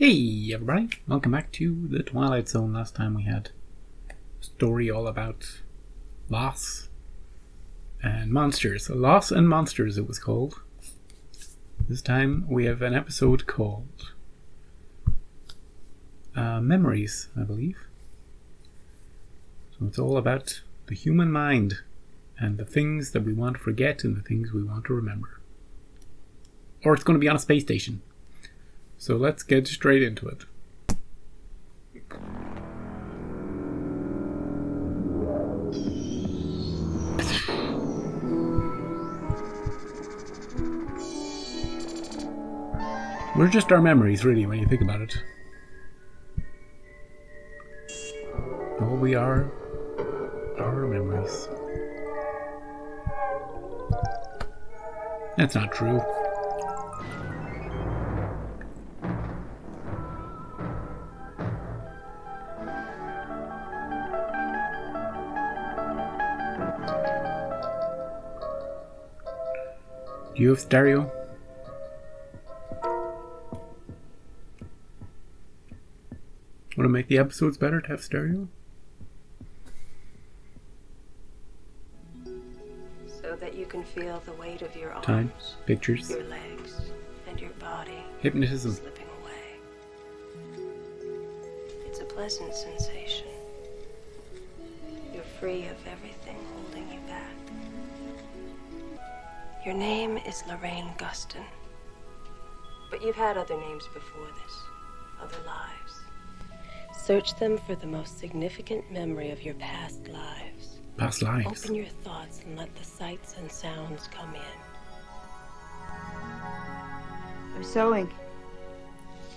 Hey everybody, welcome back to the Twilight Zone. Last time we had a story all about loss and monsters. Loss and Monsters it was called. This time we have an episode called Memories, I believe. So it's all about the human mind and the things that we want to forget and the things we want to remember. Or it's going to be on a space station. So let's get straight into it. We're just our memories, really, when you think about it. All we are our memories. That's not true. Do you have stereo? Want to make the episodes better to have stereo? So that you can feel the weight of your arms, Time, pictures, your legs, and your body hypnotism. slipping away. It's a pleasant sensation. You're free of everything holding you back. Your name is Lorraine Guston. But you've had other names before this, other lives. Search them for the most significant memory of your past lives. Past lives. Open your thoughts and let the sights and sounds come in. I'm sewing.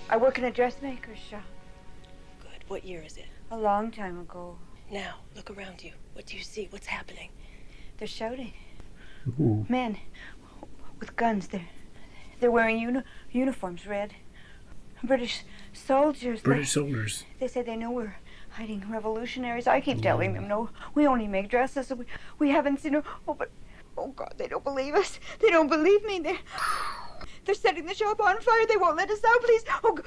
I work in a dressmaker's shop. Good. What year is it? A long time ago. Now, look around you. What do you see? What's happening? They're shouting. Ooh. Men with guns. They're wearing uniforms, red. British soldiers. British soldiers. They say they know we're hiding revolutionaries. I keep telling them, no, we only make dresses. We haven't seen her. Oh God, they don't believe us. They don't believe me. They're setting the shop on fire. They won't let us out, please. Oh, God.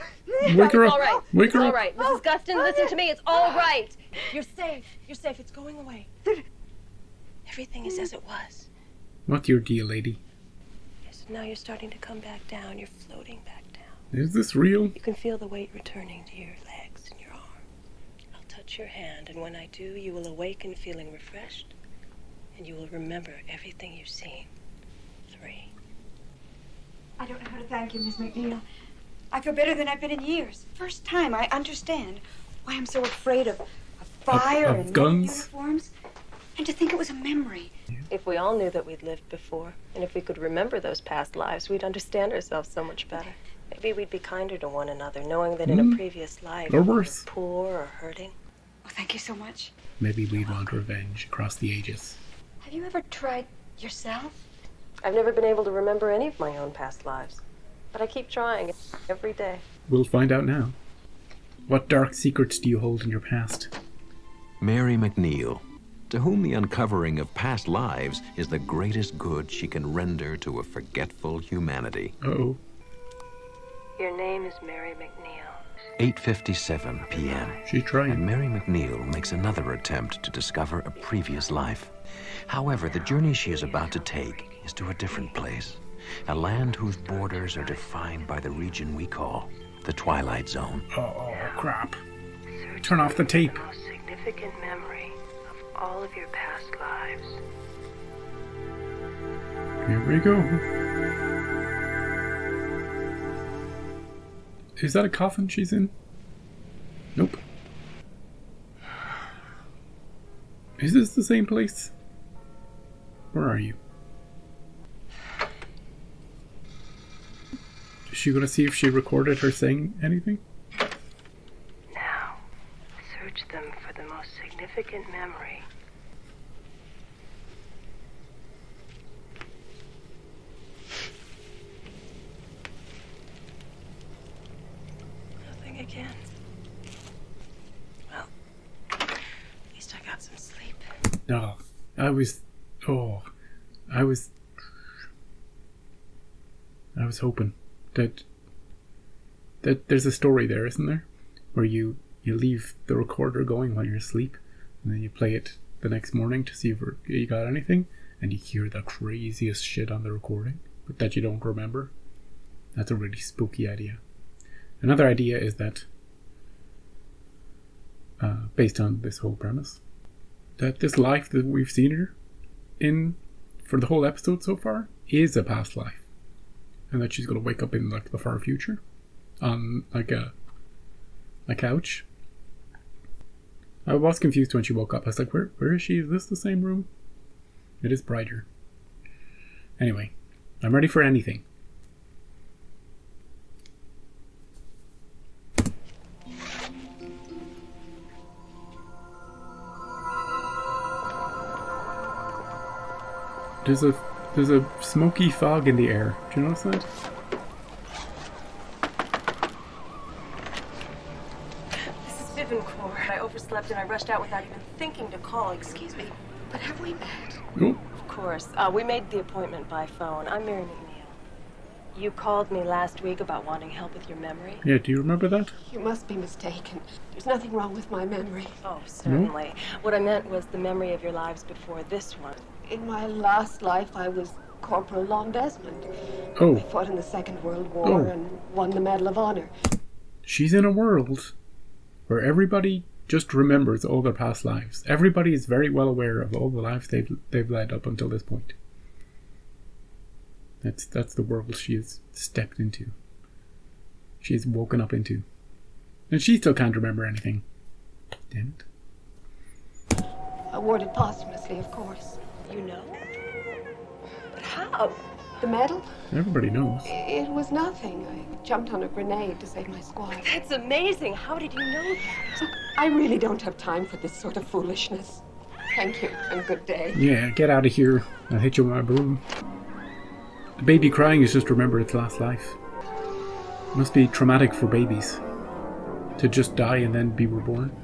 Wake her It's up. all right. Wake It's her all up. right. Mrs. Guston, listen to me. It's all right. You're safe. You're safe. It's going away. Everything is as it was. What's your deal, lady? Yes, now you're starting to come back down. You're floating back down. Is this real? You can feel the weight returning to your legs and your arm. I'll touch your hand, and when I do, you will awaken feeling refreshed, and you will remember everything you've seen. 3. I don't know how to thank you, Miss McNeil. I feel better than I've been in years. First time I understand why I'm so afraid of fire Of and guns? uniforms. And to think it was a memory. If we all knew that we'd lived before, and if we could remember those past lives, we'd understand ourselves so much better. Maybe we'd be kinder to one another, knowing that in a previous life Or we were worse. poor or hurting. Oh, thank you so much. Maybe we'd want revenge across the ages. Have you ever tried yourself? I've never been able to remember any of my own past lives, but I keep trying every day. We'll find out now. What dark secrets do you hold in your past? Mary McNeil, to whom the uncovering of past lives is the greatest good she can render to a forgetful humanity. Uh-oh. Your name is Mary McNeil. 8:57 p.m. She's trying. And Mary McNeil makes another attempt to discover a previous life. However, the journey she is about to take is to a different place, a land whose borders are defined by the region we call the Twilight Zone. Oh, crap. Turn off the tape. The most significant memory of all of your past lives. Here we go. Is that a coffin she's in? Nope. Is this the same place? Where are you? Is she gonna see if she recorded her saying anything? Now, search them for the most significant memory. Nothing again. Well, at least I got some sleep. No, I was hoping that There's a story there, isn't there? Where you leave the recorder going while you're asleep, and then you play it the next morning to see if you got anything, and you hear the craziest shit on the recording, but that you don't remember. That's a really spooky idea. Another idea is that, based on this whole premise, that this life that we've seen her in for the whole episode so far is a past life, and that she's going to wake up in like the far future on like a couch. I was confused when she woke up. I was like, where is she? Is this the same room? It is brighter. Anyway, I'm ready for anything. There's a smoky fog in the air. Do you notice that? This is Vivencourt. I overslept and I rushed out without even thinking to call. Excuse me, but have we met? Oh. Of course. We made the appointment by phone. I'm Mary McNeil. You called me last week about wanting help with your memory? Yeah, do you remember that? You must be mistaken. There's nothing wrong with my memory. Oh, certainly. What I meant was the memory of your lives before this one. In my last life, I was Corporal Long Desmond. Oh. I fought in the Second World War and won the Medal of Honor. She's in a world where everybody just remembers all their past lives. Everybody is very well aware of all the lives they've led up until this point. That's the world she has stepped into. She has woken up into. And she still can't remember anything. Damn it. Awarded posthumously, of course. You know? But how? The medal? Everybody knows. It was nothing. I jumped on a grenade to save my squad. That's amazing. How did you know that? Look, I really don't have time for this sort of foolishness. Thank you, and good day. Yeah, get out of here. I'll hit you with my broom. The baby crying is just to remember its last life. It must be traumatic for babies to just die and then be reborn.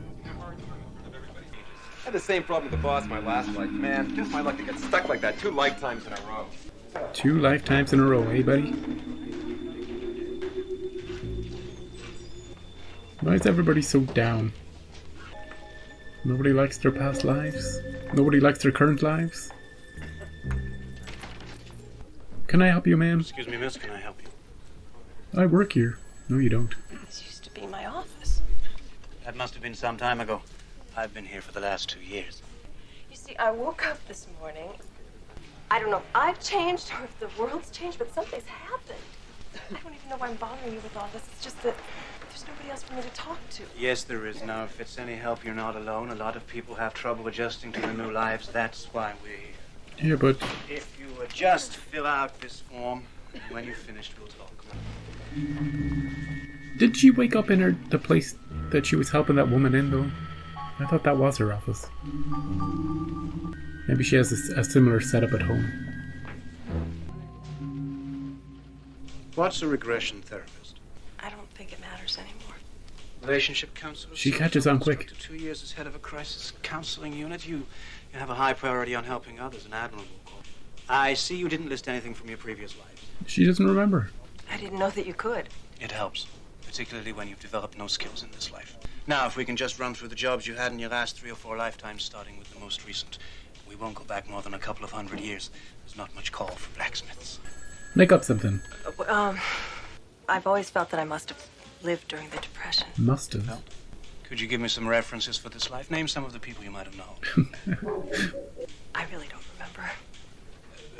I had the same problem with the boss my last life. Man, just my luck to get stuck like that 2 lifetimes in a row. 2 lifetimes in a row, eh, buddy? Why is everybody so down? Nobody likes their past lives? Nobody likes their current lives? Can I help you, ma'am? Excuse me, miss, can I help you? I work here. No, you don't. This used to be my office. That must have been some time ago. I've been here for the last 2 years. You see, I woke up this morning. I don't know if I've changed or if the world's changed, but something's happened. I don't even know why I'm bothering you with all this. It's just that there's nobody else for me to talk to. Yes, there is. Now, if it's any help, you're not alone. A lot of people have trouble adjusting to their new lives. That's why we're here. Yeah, but... If you would just fill out this form, and when you've finished, we'll talk. Did she wake up in the place that she was helping that woman in, though? I thought that was her office. Maybe she has a similar setup at home. What's a regression therapist? I don't think it matters anymore. Relationship counselor? She catches on quick. After 2 years as head of a crisis counseling unit, you have a high priority on helping others, an admirable call. I see you didn't list anything from your previous life. She doesn't remember. I didn't know that you could. It helps, particularly when you've developed no skills in this life. Now, if we can just run through the jobs you had in your last 3 or 4 lifetimes, starting with the most recent. We won't go back more than a couple of 100 years. There's not much call for blacksmiths. Make up something. I've always felt that I must have lived during the Depression. Must have. Could you give me some references for this life? Name some of the people you might have known. I really don't remember.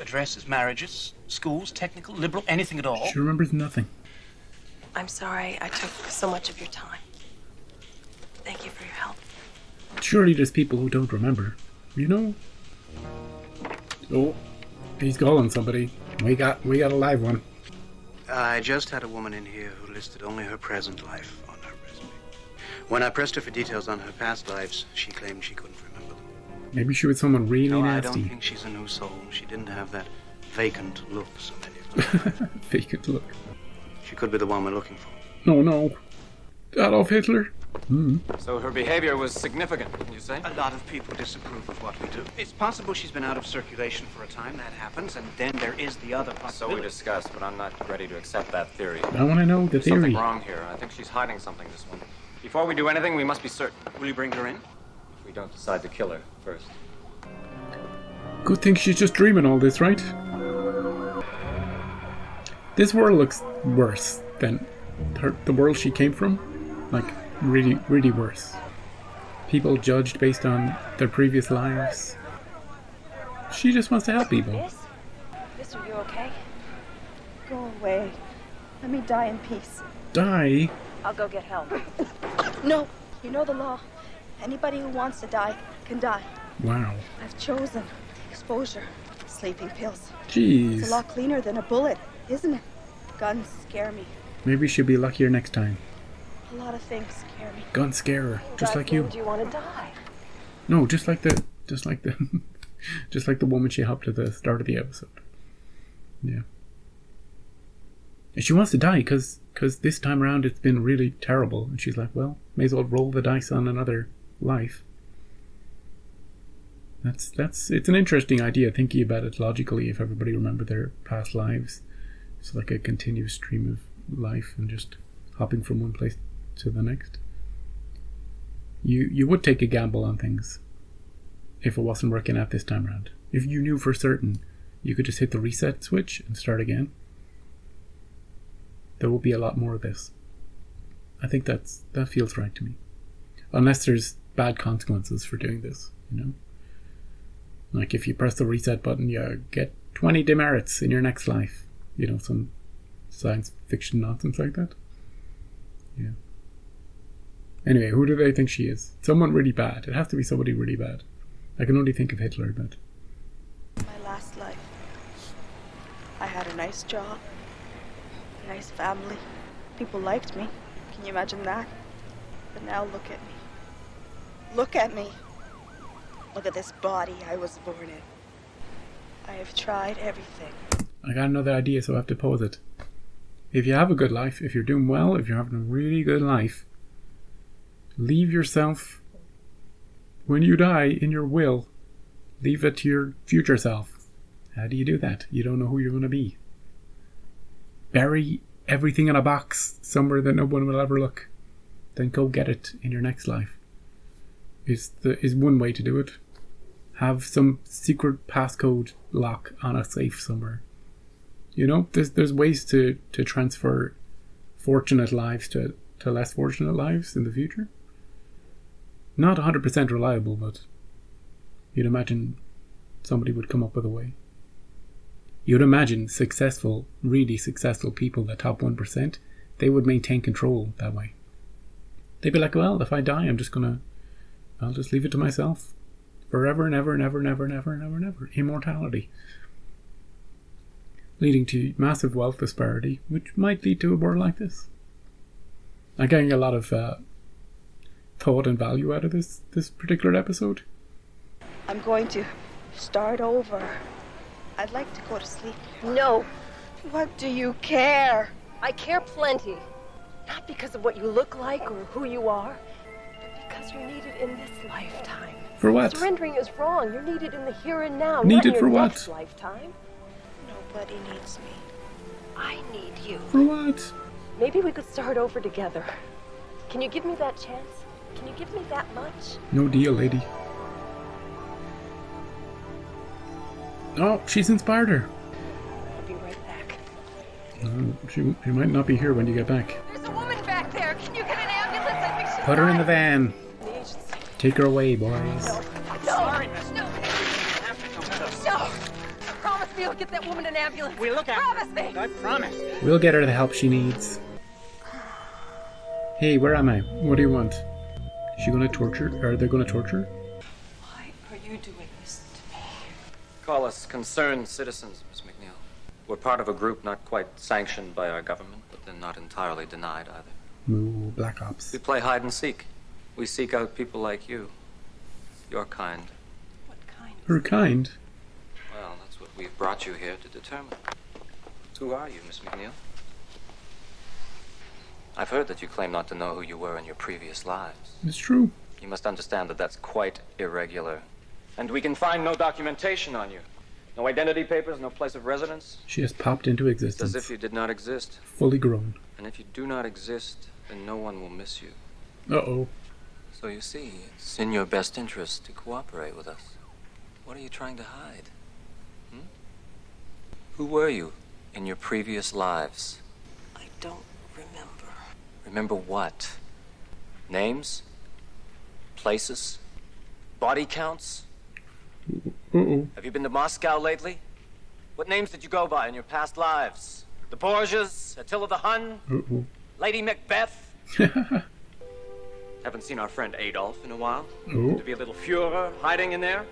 Addresses, marriages, schools, technical, liberal, anything at all. She remembers nothing. I'm sorry I took so much of your time. Thank you for your help. Surely there's people who don't remember. You know? Oh, he's calling somebody. We got a live one. I just had a woman in here who listed only her present life on her resume. When I pressed her for details on her past lives, she claimed she couldn't remember them. Maybe she was someone really No, nasty. I don't think she's a new soul. She didn't have that vacant look so many of them. Vacant look. She could be the one we're looking for. No. Adolf Hitler. So her behavior was significant, you say? A lot of people disapprove of what we do. It's possible she's been out of circulation for a time. That happens. And then there is the other So possibility. we discussed, but I'm not ready to accept that theory. I want to know the There's something theory. wrong here. I think she's hiding something, this one. Before we do anything, we must be certain. Will you bring her in? If we don't decide to kill her first. Good thing she's just dreaming all this, right? This world looks worse than the world she came from. Like, really, really worse. People judged based on their previous lives. She just wants to help people. Miss, are you okay? Go away. Let me die in peace. Die? I'll go get help. No, you know the law. Anybody who wants to die can die. Wow. I've chosen exposure, sleeping pills. Jeez. It's a lot cleaner than a bullet, isn't it? Guns scare me. Maybe she'll be luckier next time. A lot of things scare me. Gun scare her, just God like you. made you want to die. No, just like the just like the woman she helped at the start of the episode. Yeah. And she wants to die because this time around it's been really terrible, and she's like, well, may as well roll the dice on another life. It's an interesting idea, thinking about it logically. If everybody remembered their past lives, it's like a continuous stream of life and just hopping from one place to the next. You would take a gamble on things if it wasn't working out this time around. If you knew for certain you could just hit the reset switch and start again, there will be a lot more of this. I think that feels right to me. Unless there's bad consequences for doing this, you know? Like if you press the reset button, you get 20 demerits in your next life. You know, some science fiction nonsense like that. Yeah. Anyway, who do they think she is? Someone really bad. It has to be somebody really bad. I can only think of Hitler, but... My last life. I had a nice job, a nice family. People liked me. Can you imagine that? But now look at me. Look at me. Look at this body I was born in. I have tried everything. I got another idea, so I have to pose it. If you have a good life, if you're doing well, if you're having a really good life, leave yourself, when you die, in your will, leave it to your future self. How do you do that? You don't know who you're going to be. Bury everything in a box somewhere that no one will ever look. Then go get it in your next life. Is one way to do it. Have some secret passcode lock on a safe somewhere. You know, there's ways to transfer fortunate lives to less fortunate lives in the future. Not 100% reliable, but you'd imagine somebody would come up with a way. You'd imagine successful, really successful people, the top 1%, they would maintain control that way. They'd be like, well, if I die, I'll just leave it to myself. Forever and ever and ever and ever and ever and ever and ever. Immortality. Leading to massive wealth disparity, which might lead to a world like this. I'm getting a lot of thought and value out of this particular episode. I'm going to start over. I'd like to go to sleep. No, What do you care? I care plenty. Not because of what you look like or who you are, but because you're needed in this lifetime. For what? Surrendering is wrong. You're needed in the here and now, Needed not in your for what? next lifetime. Nobody needs me. I need you. For what? Maybe we could start over together. Can you give me that chance? Can you give me that much? No deal, lady. Oh, she's inspired her. I'll be right back. She might not be here when you get back. There's a woman back there. Can you get an ambulance? I think she's Put her in the van. The agency. Take her away, boys. Sorry, miss. No. Promise me you'll get that woman an ambulance. We'll look after her. Promise me. I promise. We'll get her the help she needs. Hey, where am I? What do you want? Is she gonna torture? Are they gonna torture? Why are you doing this to me? Call us concerned citizens, Miss McNeil. We're part of a group not quite sanctioned by our government, but then not entirely denied either. Moo, Black Ops. We play hide and seek. We seek out people like you. Your kind. What kind of... Her kind? Well, that's what we've brought you here to determine. Who are you, Miss McNeil? I've heard that you claim not to know who you were in your previous lives. It's true. You must understand that that's quite irregular. And we can find no documentation on you. No identity papers, no place of residence. She has popped into It's existence. as if you did not exist. Fully grown. And if you do not exist, then no one will miss you. Uh-oh. So you see, it's in your best interest to cooperate with us. What are you trying to hide? Who were you in your previous lives? I don't remember. Remember what? Names? Places? Body counts? Uh-oh. Have you been to Moscow lately? What names did you go by in your past lives? The Borgias? Attila the Hun? Uh-oh. Lady Macbeth? Haven't seen our friend Adolf in a while. Oh. To be a little Führer hiding in there?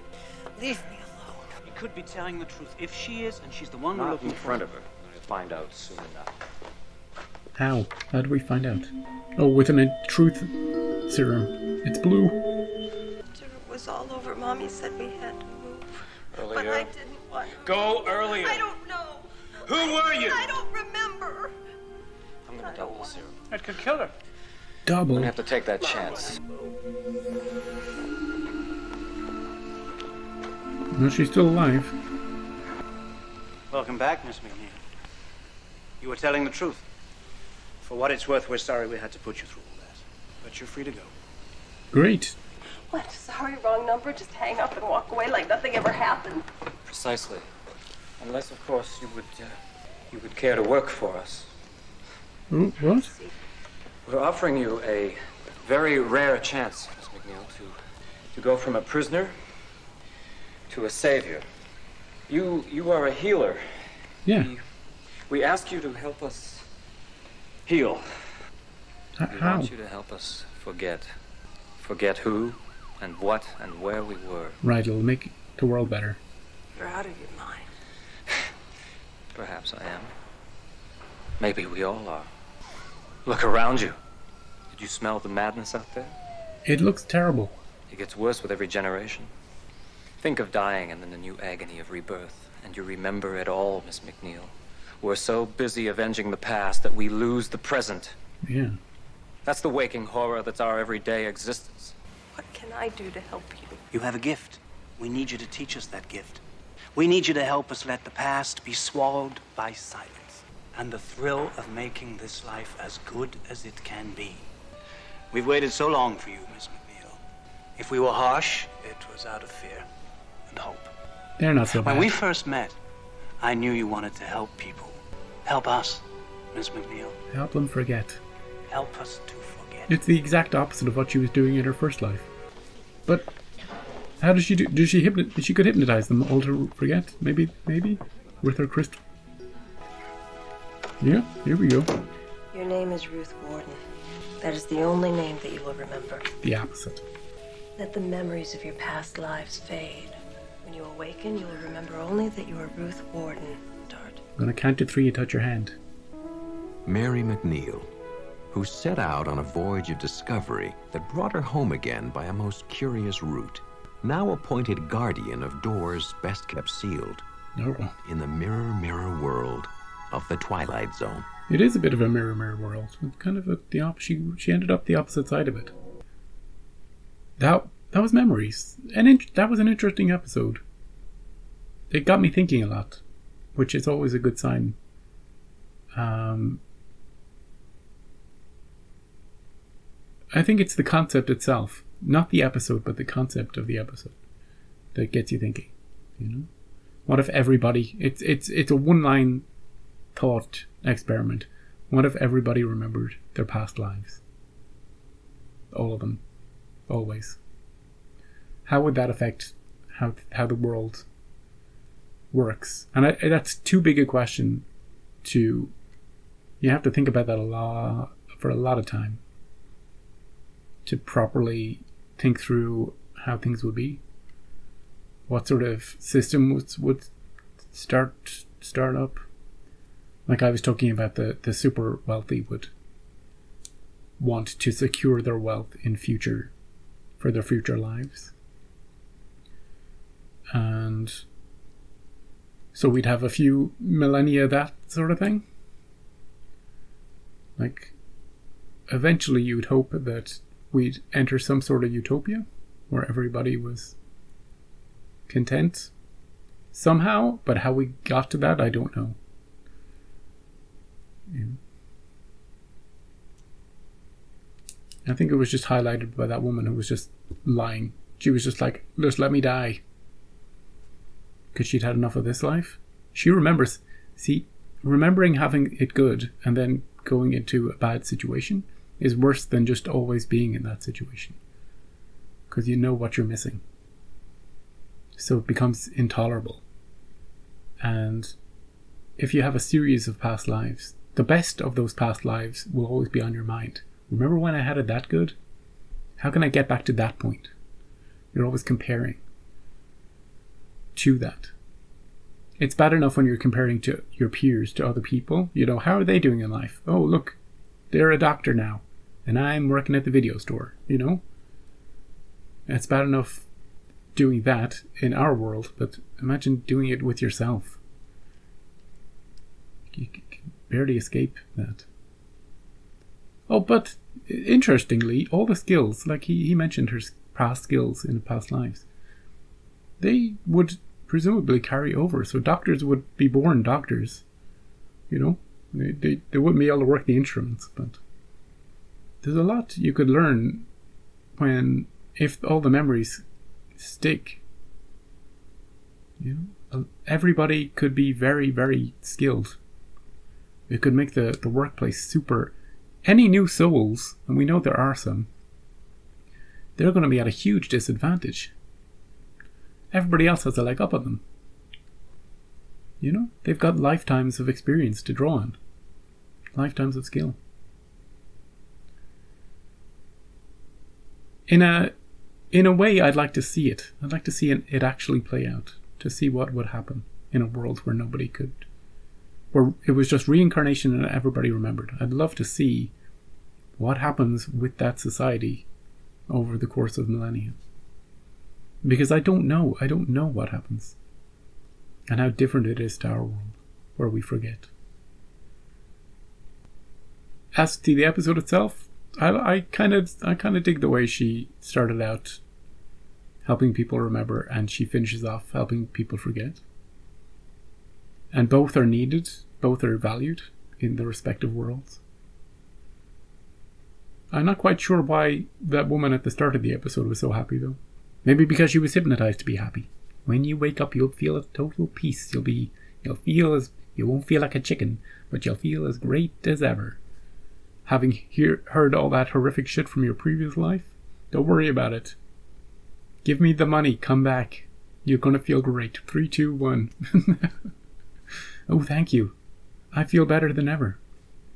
Leave me alone. You could be telling the truth. If she is, and she's the one we're Not looking in for. front of her. We'll find out soon enough. How? How do we find out? Oh, with a truth serum. It's blue. After it was all over, Mommy said we had to move. Earlier. But I didn't want to. Go earlier. I don't know. Who were you? I don't remember. I'm gonna double the serum. That could kill her. I'm Double. gonna have to take that chance. No, she's still alive. Welcome back, Miss McNeil. You were telling the truth. For what it's worth, we're sorry we had to put you through all that. But you're free to go. Great. What? Sorry, wrong number. Just hang up and walk away like nothing ever happened. Precisely. Unless, of course, you would care to work for us. Oh, what? We're offering you a very rare chance, Miss McNeil, to go from a prisoner to a savior. You are a healer. Yeah. We ask you to help us heal. We How? want you to help us forget. Forget who and what and where we were. Right, it'll make the world better. You're out of your mind. Perhaps I am. Maybe we all are. Look around you. Did you smell the madness out there? It looks terrible. It gets worse with every generation. Think of dying and then the new agony of rebirth, and you remember it all, Miss McNeil. We're so busy avenging the past that we lose the present. Yeah. That's the waking horror that's our everyday existence. What can I do to help you? You have a gift. We need you to teach us that gift. We need you to help us let the past be swallowed by silence and the thrill of making this life as good as it can be. We've waited so long for you, Miss McNeil. If we were harsh, it was out of fear and hope. They're not so bad. When we first met, I knew you wanted to help people. Help us, Miss McNeil. Help them forget. Help us to forget. It's the exact opposite of what she was doing in her first life. But how does she do? Does she She could hypnotize them all to forget. Maybe with her crystal. Yeah, here we go. Your name is Ruth Warden. That is the only name that you will remember. The opposite. Let the memories of your past lives fade. When you awaken, you will remember only that you are Ruth Warden. Start. I'm gonna count to 3 and touch your hand. Mary McNeil, who set out on a voyage of discovery that brought her home again by a most curious route, now appointed guardian of doors best kept sealed Oh, in the mirror, mirror world of the Twilight Zone. it is a bit of a mirror, mirror world. It's kind of the opposite. She ended up the opposite side of it. That was Memories, and that was an interesting episode. It got me thinking a lot, which is always a good sign. I think it's the concept itself, not the episode, but the concept of the episode that gets you thinking. You know, what if everybody? It's a one-line thought experiment. What if everybody remembered their past lives? All of them, always. How would that affect how the world works? And that's too big a question to. You have to think about that for a lot of time to properly think through how things would be, what sort of system would start up. Like I was talking about, the super wealthy would want to secure their wealth for their future lives, and so we'd have a few millennia, that sort of thing. Like, eventually you'd hope that we'd enter some sort of utopia where everybody was content somehow, but how we got to that, I don't know. Yeah. I think it was just highlighted by that woman who was just lying. She was just like, just let me die. Because she'd had enough of this life. She remembers, remembering having it good and then going into a bad situation is worse than just always being in that situation. Because you know what you're missing. So it becomes intolerable. And if you have a series of past lives, the best of those past lives will always be on your mind. Remember when I had it that good? How can I get back to that point? You're always comparing to that. It's bad enough when you're comparing to your peers, to other people. You know, how are they doing in life? Oh, look, they're a doctor now, and I'm working at the video store, you know? It's bad enough doing that in our world, but imagine doing it with yourself. You can barely escape that. Oh, but interestingly, all the skills, like he mentioned her past skills in past lives, they would presumably carry over. So doctors would be born doctors, you know? They wouldn't be able to work the instruments, but there's a lot you could learn if all the memories stick. You know? Everybody could be very, very skilled. It could make the workplace super. Any new souls, and we know there are some, they're going to be at a huge disadvantage. Everybody else has a leg up on them. You know, they've got lifetimes of experience to draw on. Lifetimes of skill. In a way, I'd like to see it. I'd like to see it actually play out. To see what would happen in a world where nobody could, where it was just reincarnation and everybody remembered. I'd love to see what happens with that society over the course of millennia. Because I don't know what happens. And how different it is to our world, where we forget. As to the episode itself, I kind of dig the way she started out helping people remember, and she finishes off helping people forget. And both are needed, both are valued in the respective worlds. I'm not quite sure why that woman at the start of the episode was so happy, though. Maybe because she was hypnotized to be happy. When you wake up, you'll feel a total peace. You won't feel like a chicken, but you'll feel as great as ever. Having heard all that horrific shit from your previous life, don't worry about it. Give me the money, come back. You're gonna feel great. 3, 2, 1. Oh, thank you. I feel better than ever.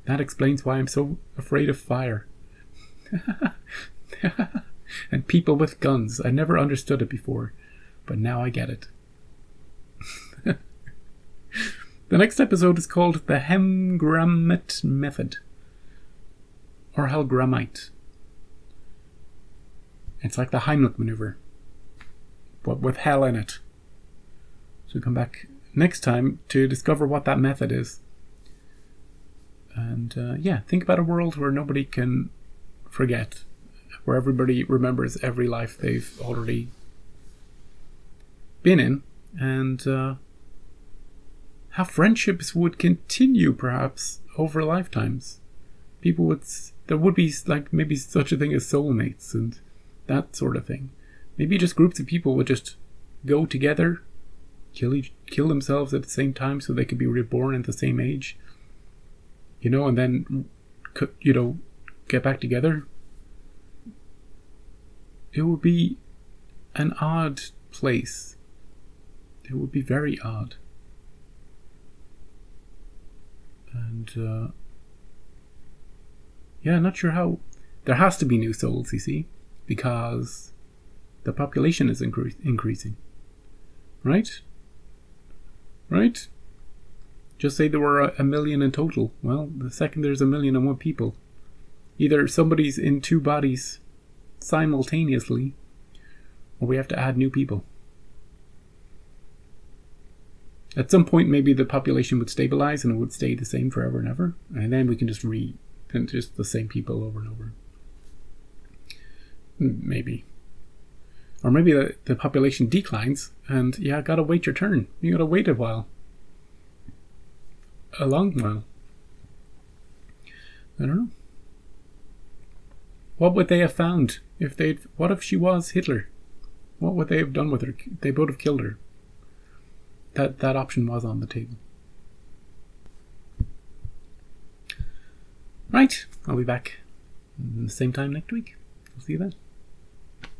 That explains why I'm so afraid of fire. And people with guns. I never understood it before, but now I get it. The next episode is called The Hemgrammit Method. Or Hellgrammite. It's like the Heimlich maneuver, but with hell in it. So come back next time to discover what that method is. And think about a world where nobody can forget, where everybody remembers every life they've already been in, and how friendships would continue perhaps over lifetimes. There would be like maybe such a thing as soulmates and that sort of thing. Maybe just groups of people would just go together, kill themselves at the same time so they could be reborn at the same age, you know, and then, you know, get back together. It would be an odd place. It would be very odd. And, not sure how. There has to be new souls, you see, because the population is increasing. Right? Right? Just say there were 1 million in total. Well, the second there's 1,000,001 people, either somebody's in 2 bodies simultaneously, or we have to add new people. At some point, maybe the population would stabilize and it would stay the same forever and ever, and then we can just than just the same people over and over. Maybe. Or maybe the population declines and gotta wait your turn. You gotta wait a while. A long while. I don't know. What would they have found what if she was Hitler? What would they have done with her? They would have killed her. That option was on the table. Right, I'll be back the same time next week. I'll see you then.